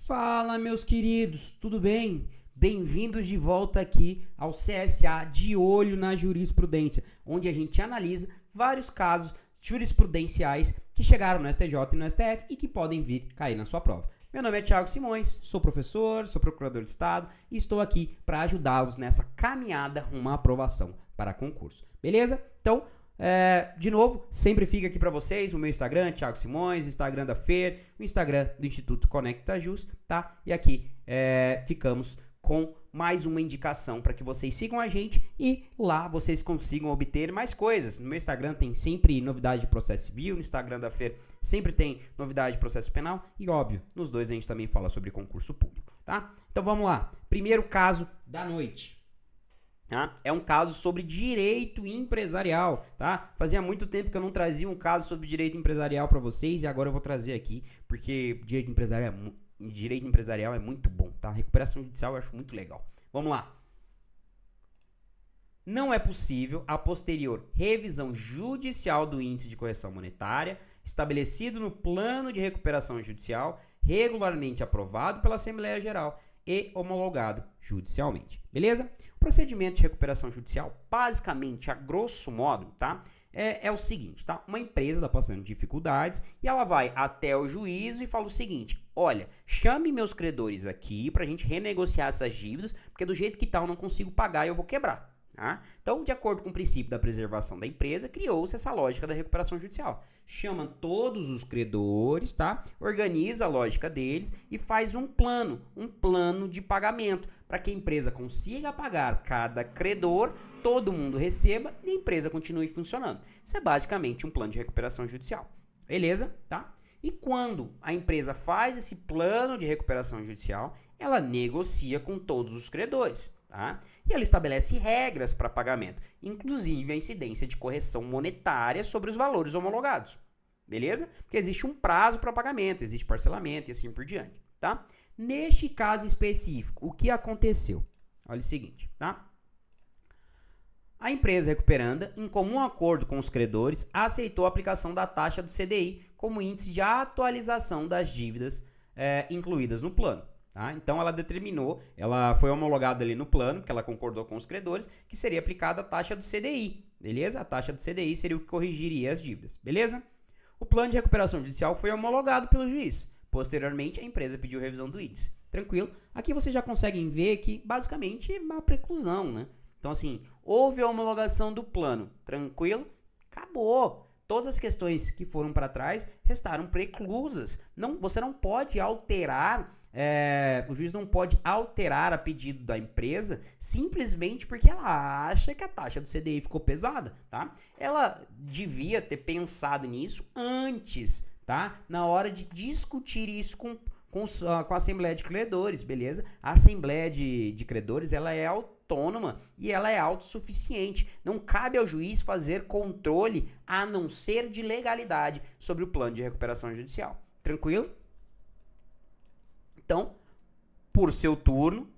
Fala, meus queridos, tudo bem? Bem-vindos de volta aqui ao CSA De Olho na Jurisprudência, onde a gente analisa vários casos jurisprudenciais que chegaram no STJ e no STF e que podem vir cair na sua prova. Meu nome é Thiago Simões, sou professor, sou procurador de Estado e estou aqui para ajudá-los nessa caminhada rumo à aprovação para concurso. Beleza? Então, de novo, sempre fica aqui para vocês o meu Instagram, Thiago Simões, o Instagram da FER, o Instagram do Instituto Conecta Jus, tá? E aqui ficamos com mais uma indicação para que vocês sigam a gente e lá vocês consigam obter mais coisas. No meu Instagram tem sempre novidade de processo civil, no Instagram da FER sempre tem novidade de processo penal e, óbvio, nos dois a gente também fala sobre concurso público, tá? Então vamos lá, primeiro caso da noite. Tá? É um caso sobre direito empresarial, tá? Fazia muito tempo que eu não trazia um caso sobre direito empresarial para vocês e agora eu vou trazer aqui, porque direito empresarial é muito bom, tá? Recuperação judicial eu acho muito legal. Vamos lá. Não é possível a posterior revisão judicial do índice de correção monetária estabelecido no plano de recuperação judicial regularmente aprovado pela Assembleia Geral e homologado judicialmente, beleza? O procedimento de recuperação judicial, basicamente, a grosso modo, tá? É o seguinte, tá? Uma empresa está passando dificuldades e ela vai até o juízo e fala o seguinte: olha, chame meus credores aqui pra gente renegociar essas dívidas, porque do jeito que tá eu não consigo pagar e eu vou quebrar. Tá? Então, de acordo com o princípio da preservação da empresa, criou-se essa lógica da recuperação judicial. Chama todos os credores, tá? Organiza a lógica deles e faz um plano de pagamento para que a empresa consiga pagar cada credor, todo mundo receba e a empresa continue funcionando. Isso é basicamente um plano de recuperação judicial. Beleza? Tá? E quando a empresa faz esse plano de recuperação judicial, ela negocia com todos os credores. Tá? E ela estabelece regras para pagamento, inclusive a incidência de correção monetária sobre os valores homologados. Beleza? Porque existe um prazo para pagamento, existe parcelamento e assim por diante. Tá? Neste caso específico, o que aconteceu? Olha o seguinte, tá? A empresa recuperanda, em comum acordo com os credores, aceitou a aplicação da taxa do CDI como índice de atualização das dívidas incluídas no plano. Tá? Então ela determinou, ela foi homologada ali no plano, que ela concordou com os credores, que seria aplicada a taxa do CDI, beleza? A taxa do CDI seria o que corrigiria as dívidas, beleza? O plano de recuperação judicial foi homologado pelo juiz. Posteriormente, a empresa pediu revisão do índice. Tranquilo? Aqui vocês já conseguem ver que, basicamente, é uma preclusão, né? Então, assim, houve a homologação do plano. Tranquilo? Acabou. Todas as questões que foram para trás restaram preclusas. Você não pode alterar, o juiz não pode alterar a pedido da empresa simplesmente porque ela acha que a taxa do CDI ficou pesada, tá? Ela devia ter pensado nisso antes, tá? Na hora de discutir isso com a Assembleia de Credores, beleza? A Assembleia de Credores, ela é autônoma e ela é autossuficiente. Não cabe ao juiz fazer controle a não ser de legalidade sobre o plano de recuperação judicial. Tranquilo? Então, por seu turno,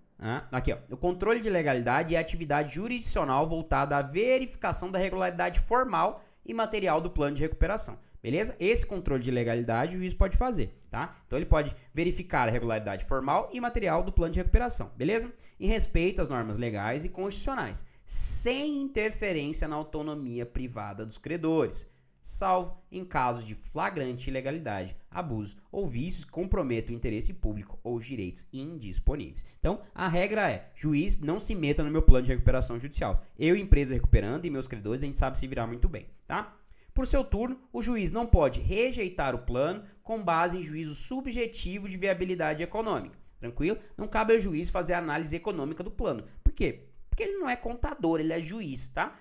aqui ó, o controle de legalidade é a atividade jurisdicional voltada à verificação da regularidade formal e material do plano de recuperação. Beleza? Esse controle de legalidade o juiz pode fazer, tá? Então ele pode verificar a regularidade formal e material do plano de recuperação, beleza? Em respeito às normas legais e constitucionais, sem interferência na autonomia privada dos credores, salvo em casos de flagrante ilegalidade, abuso ou vícios que comprometam o interesse público ou os direitos indisponíveis. Então, a regra é, juiz, não se meta no meu plano de recuperação judicial. Eu, empresa recuperando, e meus credores, a gente sabe se virar muito bem, tá? Por seu turno, o juiz não pode rejeitar o plano com base em juízo subjetivo de viabilidade econômica. Tranquilo? Não cabe ao juiz fazer a análise econômica do plano. Por quê? Porque ele não é contador, ele é juiz, tá?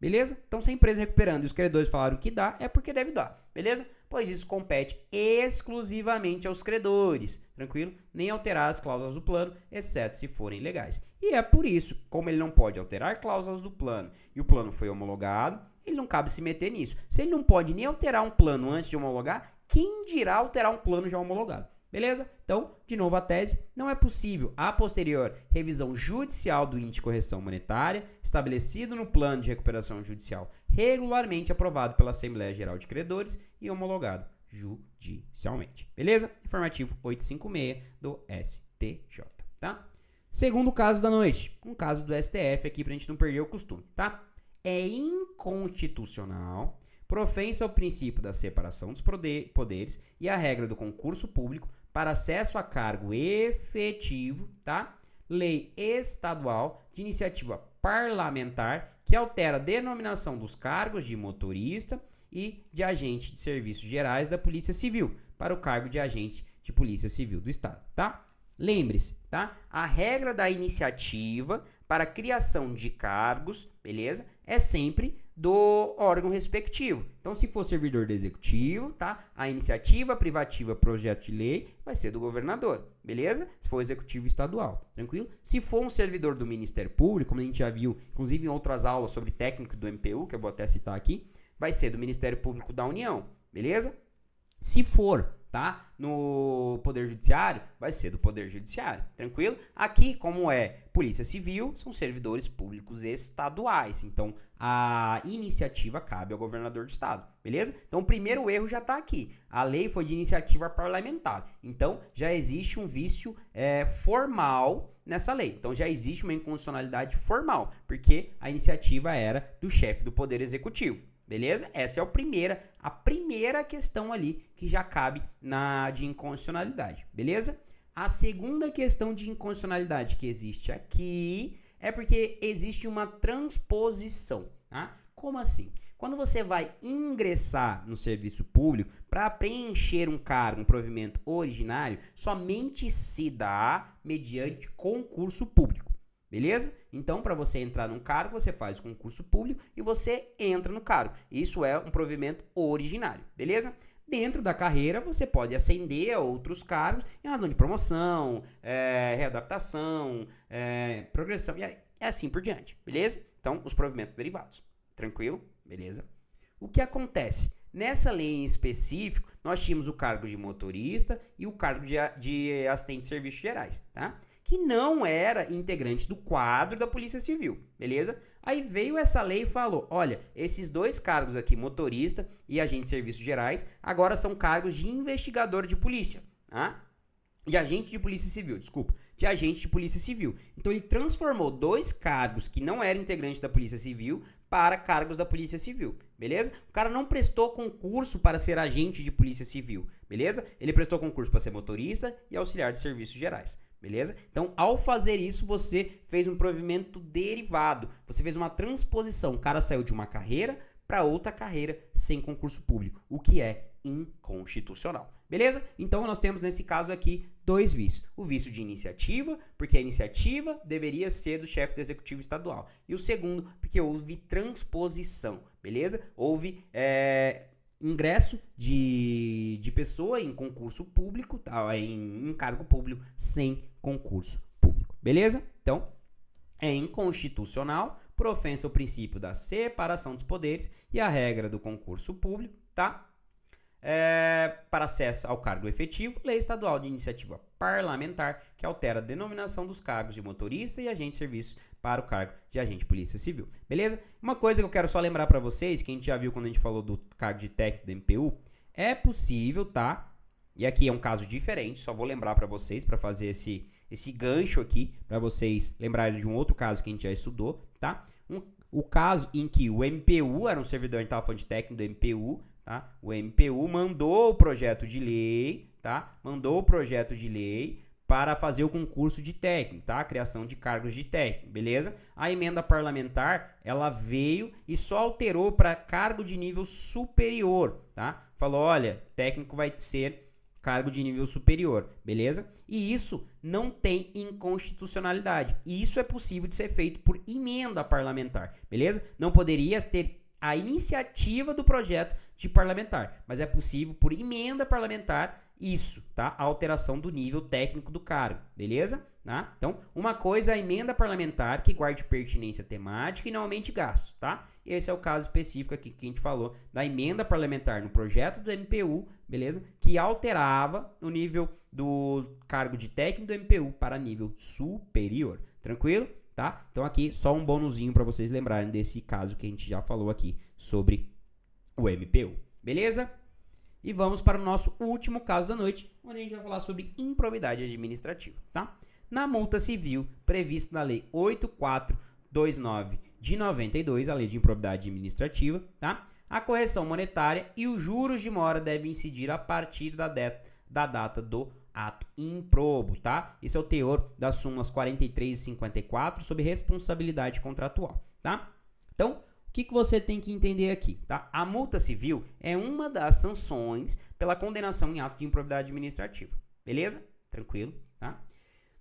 Beleza? Então, se a empresa recuperando e os credores falaram que dá, é porque deve dar. Beleza? Pois isso compete exclusivamente aos credores. Tranquilo? Nem alterar as cláusulas do plano, exceto se forem legais. E é por isso, como ele não pode alterar cláusulas do plano e o plano foi homologado, ele não cabe se meter nisso. Se ele não pode nem alterar um plano antes de homologar, quem dirá alterar um plano já homologado? Beleza? Então, de novo a tese, não é possível a posterior revisão judicial do índice de correção monetária estabelecido no plano de recuperação judicial regularmente aprovado pela Assembleia Geral de Credores e homologado judicialmente. Beleza? Informativo 856 do STJ, tá? Segundo caso da noite, um caso do STF aqui pra gente não perder o costume, tá? É inconstitucional, profensa ao princípio da separação dos poderes e a regra do concurso público para acesso a cargo efetivo, tá? Lei estadual de iniciativa parlamentar que altera a denominação dos cargos de motorista e de agente de serviços gerais da Polícia Civil para o cargo de agente de Polícia Civil do Estado, tá? Lembre-se, tá? A regra da iniciativa para a criação de cargos, beleza? É sempre do órgão respectivo. Então, se for servidor do executivo, tá? A iniciativa privativa, projeto de lei, vai ser do governador, beleza? Se for executivo estadual, tranquilo? Se for um servidor do Ministério Público, como a gente já viu, inclusive em outras aulas sobre técnico do MPU, que eu vou até citar aqui, vai ser do Ministério Público da União, beleza? Se for, tá, no Poder Judiciário, vai ser do Poder Judiciário, tranquilo? Aqui, como é Polícia Civil, são servidores públicos estaduais, então a iniciativa cabe ao governador do estado, beleza? Então o primeiro erro já está aqui, a lei foi de iniciativa parlamentar, então já existe um vício formal nessa lei, então já existe uma inconstitucionalidade formal, porque a iniciativa era do chefe do Poder Executivo. Beleza? Essa é a primeira questão ali que já cabe de inconstitucionalidade. Beleza? A segunda questão de inconstitucionalidade que existe aqui é porque existe uma transposição. Tá? Como assim? Quando você vai ingressar no serviço público para preencher um cargo, um provimento originário, somente se dá mediante concurso público. Beleza? Então, para você entrar num cargo, você faz o concurso público e você entra no cargo. Isso é um provimento originário, beleza? Dentro da carreira, você pode ascender a outros cargos em razão de promoção, readaptação, progressão e assim por diante, beleza? Então, os provimentos derivados. Tranquilo? Beleza? O que acontece? Nessa lei em específico, nós tínhamos o cargo de motorista e o cargo de assistente de serviços gerais, tá? Que não era integrante do quadro da Polícia Civil, beleza? Aí veio essa lei e falou, olha, esses dois cargos aqui, motorista e agente de serviços gerais, agora são cargos de investigador de polícia, tá? De agente de polícia civil, desculpa, de agente de polícia civil. Então ele transformou dois cargos que não eram integrantes da Polícia Civil para cargos da Polícia Civil, beleza? O cara não prestou concurso para ser agente de polícia civil, beleza? Ele prestou concurso para ser motorista e auxiliar de serviços gerais. Beleza? Então, ao fazer isso, você fez um provimento derivado. Você fez uma transposição. O cara saiu de uma carreira para outra carreira sem concurso público, o que é inconstitucional. Beleza? Então, nós temos nesse caso aqui dois vícios. O vício de iniciativa, porque a iniciativa deveria ser do chefe do executivo estadual. E o segundo, porque houve transposição. Beleza? Houve ingresso de pessoa em concurso público, tá? em cargo público, sem concurso público. Beleza? Então, é inconstitucional, por ofensa ao princípio da separação dos poderes e a regra do concurso público, tá? Para acesso ao cargo efetivo, lei estadual de iniciativa parlamentar que altera a denominação dos cargos de motorista e agente de serviços para o cargo de agente de polícia civil, beleza? Uma coisa que eu quero só lembrar para vocês, que a gente já viu quando a gente falou do cargo de técnico do MPU, é possível, tá? E aqui é um caso diferente, só vou lembrar para vocês, para fazer esse gancho aqui, para vocês lembrarem de um outro caso que a gente já estudou, tá? O caso em que o MPU era um servidor, a gente estava falando de técnico do MPU, tá? O MPU mandou o projeto de lei, tá? Mandou o projeto de lei para fazer o concurso de técnico, tá? A criação de cargos de técnico, beleza? A emenda parlamentar, ela veio e só alterou para cargo de nível superior, tá? Falou, olha, técnico vai ser cargo de nível superior, beleza? E isso não tem inconstitucionalidade. E isso é possível de ser feito por emenda parlamentar, beleza? Não poderia ter a iniciativa do projeto de parlamentar, mas é possível por emenda parlamentar isso, tá? A alteração do nível técnico do cargo, beleza? Tá? Então, uma coisa é a emenda parlamentar que guarde pertinência temática e não aumente gasto, tá? Esse é o caso específico aqui que a gente falou da emenda parlamentar no projeto do MPU, beleza? Que alterava o nível do cargo de técnico do MPU para nível superior, tranquilo? Tá? Então aqui só um bônusinho para vocês lembrarem desse caso que a gente já falou aqui sobre o MPU, beleza? E vamos para o nosso último caso da noite, onde a gente vai falar sobre improbidade administrativa, tá? Na multa civil prevista na Lei 8429 de 92, a Lei de Improbidade Administrativa, tá? A correção monetária e os juros de mora devem incidir a partir da data do ato improbo, tá? Esse é o teor das súmulas 43 e 54 sobre responsabilidade contratual, tá? Então, o que você tem que entender aqui, tá? A multa civil é uma das sanções pela condenação em ato de improbidade administrativa, beleza? Tranquilo, tá?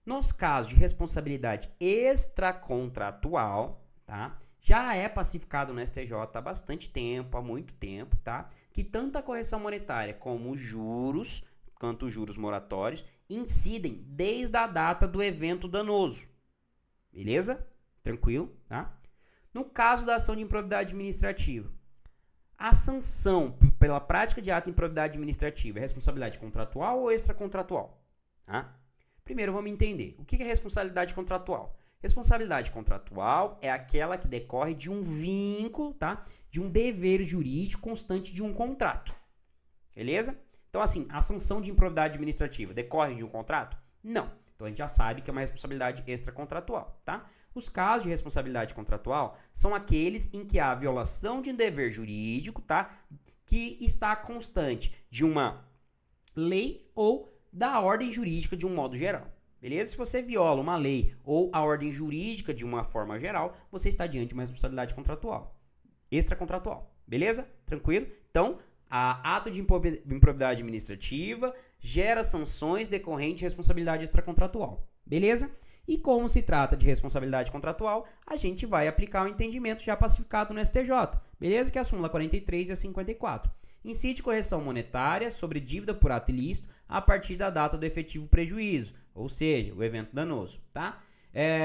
Nos casos de responsabilidade extracontratual, tá? Já é pacificado no STJ há bastante tempo, há muito tempo, tá? Que tanto a correção monetária como os juros, quanto os juros moratórios, incidem desde a data do evento danoso. Beleza? Tranquilo, tá? No caso da ação de improbidade administrativa, a sanção pela prática de ato de improbidade administrativa é responsabilidade contratual ou extracontratual? Tá? Primeiro vamos entender o que é responsabilidade contratual. Responsabilidade contratual é aquela que decorre de um vínculo, tá? De um dever jurídico constante de um contrato. Beleza? Então, assim, a sanção de improbidade administrativa decorre de um contrato? Não. Então, a gente já sabe que é uma responsabilidade extracontratual, tá? Os casos de responsabilidade contratual são aqueles em que há violação de um dever jurídico, tá? Que está constante de uma lei ou da ordem jurídica de um modo geral. Beleza? Se você viola uma lei ou a ordem jurídica de uma forma geral, você está diante de uma responsabilidade contratual, extracontratual. Beleza? Tranquilo? Então, ato de improbidade administrativa gera sanções decorrentes de responsabilidade extracontratual. Beleza? E como se trata de responsabilidade contratual, a gente vai aplicar o entendimento já pacificado no STJ. Beleza? Que é a súmula 43 e a 54. Incide correção monetária sobre dívida por ato ilícito a partir da data do efetivo prejuízo, ou seja, o evento danoso, tá?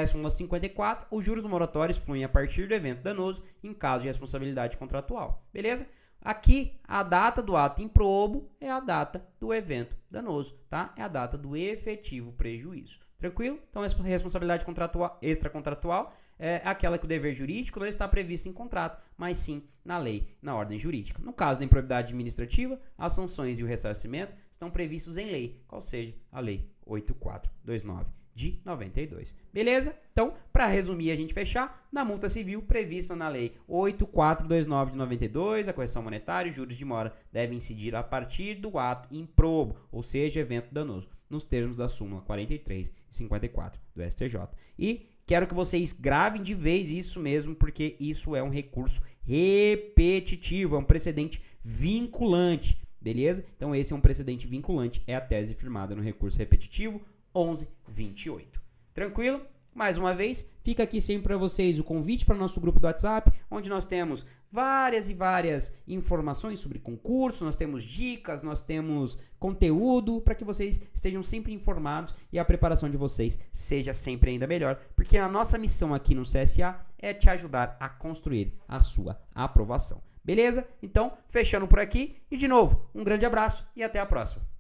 Súmula 54, os juros moratórios fluem a partir do evento danoso em caso de responsabilidade contratual, beleza? Aqui, a data do ato improbo é a data do evento danoso, tá? É a data do efetivo prejuízo. Tranquilo? Então, a responsabilidade extracontratual é aquela que o dever jurídico não está previsto em contrato, mas sim na lei, na ordem jurídica. No caso da improbidade administrativa, as sanções e o ressarcimento estão previstos em lei, qual seja a Lei 8429 de 92. Beleza? Então, para resumir e a gente fechar, na multa civil prevista na Lei 8429 de 92, a correção monetária e juros de mora devem incidir a partir do ato improbo, ou seja, evento danoso, nos termos da súmula 43 e 54 do STJ. E quero que vocês gravem de vez isso mesmo, porque isso é um recurso repetitivo, é um precedente vinculante, beleza? Então, esse é um precedente vinculante, é a tese firmada no recurso repetitivo 1128. Tranquilo? Mais uma vez, fica aqui sempre para vocês o convite para o nosso grupo do WhatsApp, onde nós temos várias e várias informações sobre concurso, nós temos dicas, nós temos conteúdo para que vocês estejam sempre informados e a preparação de vocês seja sempre ainda melhor, porque a nossa missão aqui no CSA é te ajudar a construir a sua aprovação. Beleza? Então, fechando por aqui e de novo, um grande abraço e até a próxima.